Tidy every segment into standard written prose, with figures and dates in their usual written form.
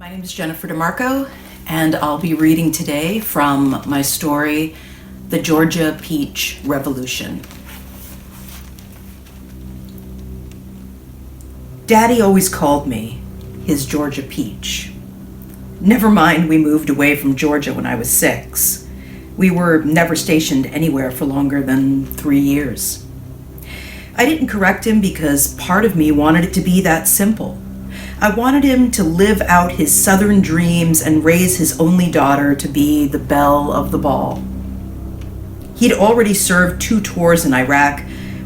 My name is Jennifer DiMarco, and I'll be reading today from my story, The Georgia Peach Revolution. Daddy always called me his Georgia Peach. Never mind, we moved away from Georgia when I was 6. We were never stationed anywhere for longer than 3 years. I didn't correct him because part of me wanted it to be that simple. I wanted him to live out his southern dreams and raise his only daughter to be the belle of the ball. He'd already served 2 tours in Iraq,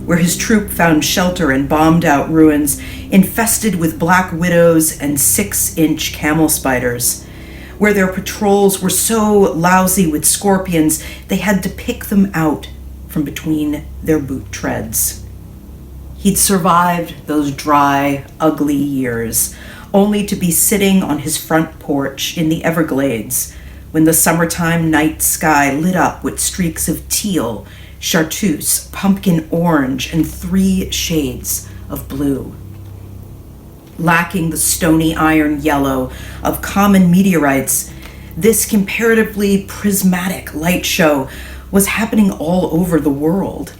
where his troop found shelter in bombed-out ruins infested with black widows and 6-inch camel spiders, where their patrols were so lousy with scorpions they had to pick them out from between their boot treads. He'd survived those dry, ugly years, only to be sitting on his front porch in the Everglades when the summertime night sky lit up with streaks of teal, chartreuse, pumpkin orange, and 3 shades of blue. Lacking the stony iron yellow of common meteorites, this comparatively prismatic light show was happening all over the world,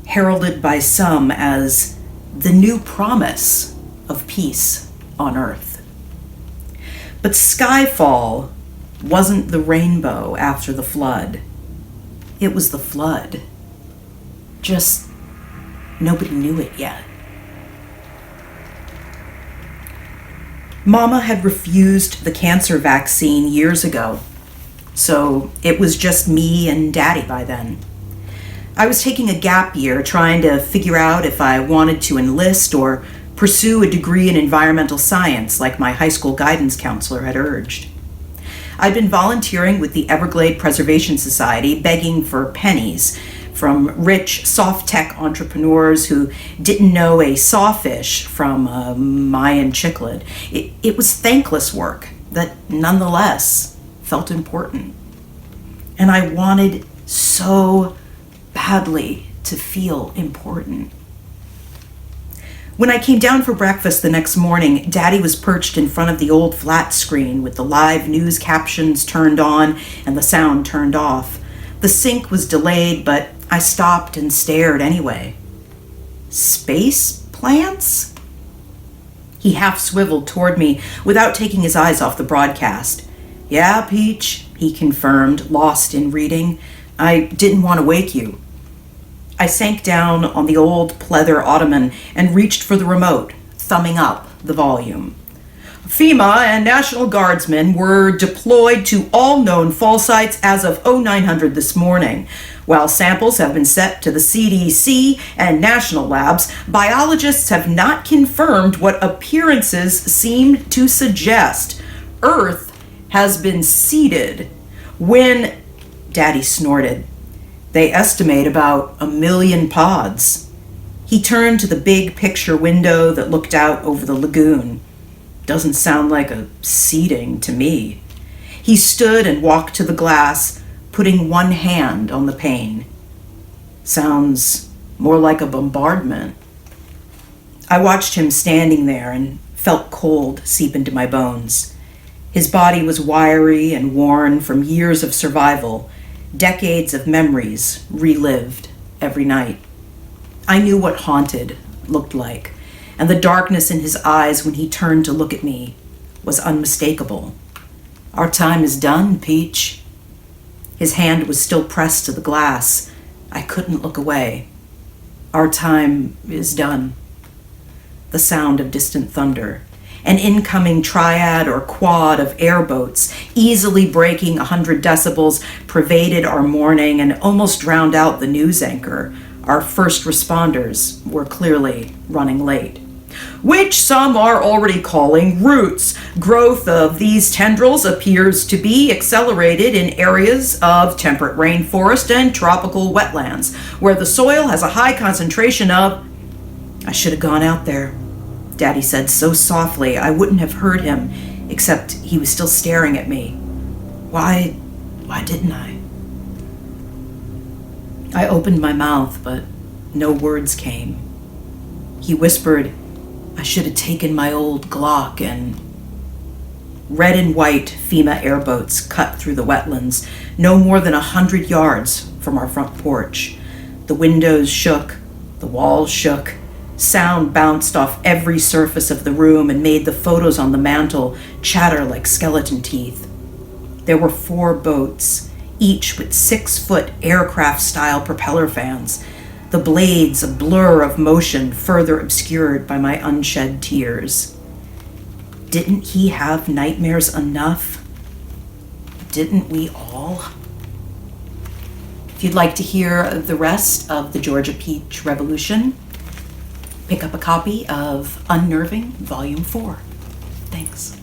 heralded by some as the new promise of peace on Earth. But skyfall wasn't the rainbow after the flood. It was the flood. Just nobody knew it yet. Mama had refused the cancer vaccine years ago, so it was just me and Daddy by then. I was taking a gap year trying to figure out if I wanted to enlist or pursue a degree in environmental science like my high school guidance counselor had urged. I'd been volunteering with the Everglade Preservation Society, begging for pennies from rich soft tech entrepreneurs who didn't know a sawfish from a Mayan cichlid. It was thankless work that nonetheless felt important. And I wanted so badly to feel important. When I came down for breakfast the next morning, Daddy was perched in front of the old flat screen with the live news captions turned on and the sound turned off. The sync was delayed, but I stopped and stared anyway. Space plants? He half swiveled toward me without taking his eyes off the broadcast. "Yeah, Peach," he confirmed, lost in reading. "I didn't want to wake you." I sank down on the old pleather ottoman and reached for the remote, thumbing up the volume. FEMA and National Guardsmen were deployed to all known fall sites as of 0900 this morning. While samples have been sent to the CDC and national labs, biologists have not confirmed what appearances seem to suggest. Earth has been seeded when... Daddy snorted. "They estimate about 1 million pods." He turned to the big picture window that looked out over the lagoon. "Doesn't sound like a seeding to me." He stood and walked to the glass, putting one hand on the pane. "Sounds more like a bombardment." I watched him standing there and felt cold seep into my bones. His body was wiry and worn from years of survival, decades of memories relived every night. I knew what haunted looked like, and the darkness in his eyes when he turned to look at me was unmistakable. "Our time is done, Peach." His hand was still pressed to the glass. I couldn't look away. "Our time is done." The sound of distant thunder. An incoming triad or quad of airboats, easily breaking 100 decibels, pervaded our morning and almost drowned out the news anchor. Our first responders were clearly running late. "Which some are already calling roots. Growth of these tendrils appears to be accelerated in areas of temperate rainforest and tropical wetlands, where the soil has a high concentration of..." I should have gone out there, Daddy said so softly I wouldn't have heard him, except he was still staring at me. Why didn't I? I opened my mouth, but no words came. He whispered, "I should have taken my old Glock and..." Red and white FEMA airboats cut through the wetlands, no more than 100 yards from our front porch. The windows shook, the walls shook. Sound bounced off every surface of the room and made the photos on the mantel chatter like skeleton teeth. There were 4 boats, each with 6-foot aircraft-style propeller fans, the blades a blur of motion further obscured by my unshed tears. Didn't he have nightmares enough? Didn't we all? If you'd like to hear the rest of the Georgia Peach Revolution, pick up a copy of Unnerving, Volume 4. Thanks.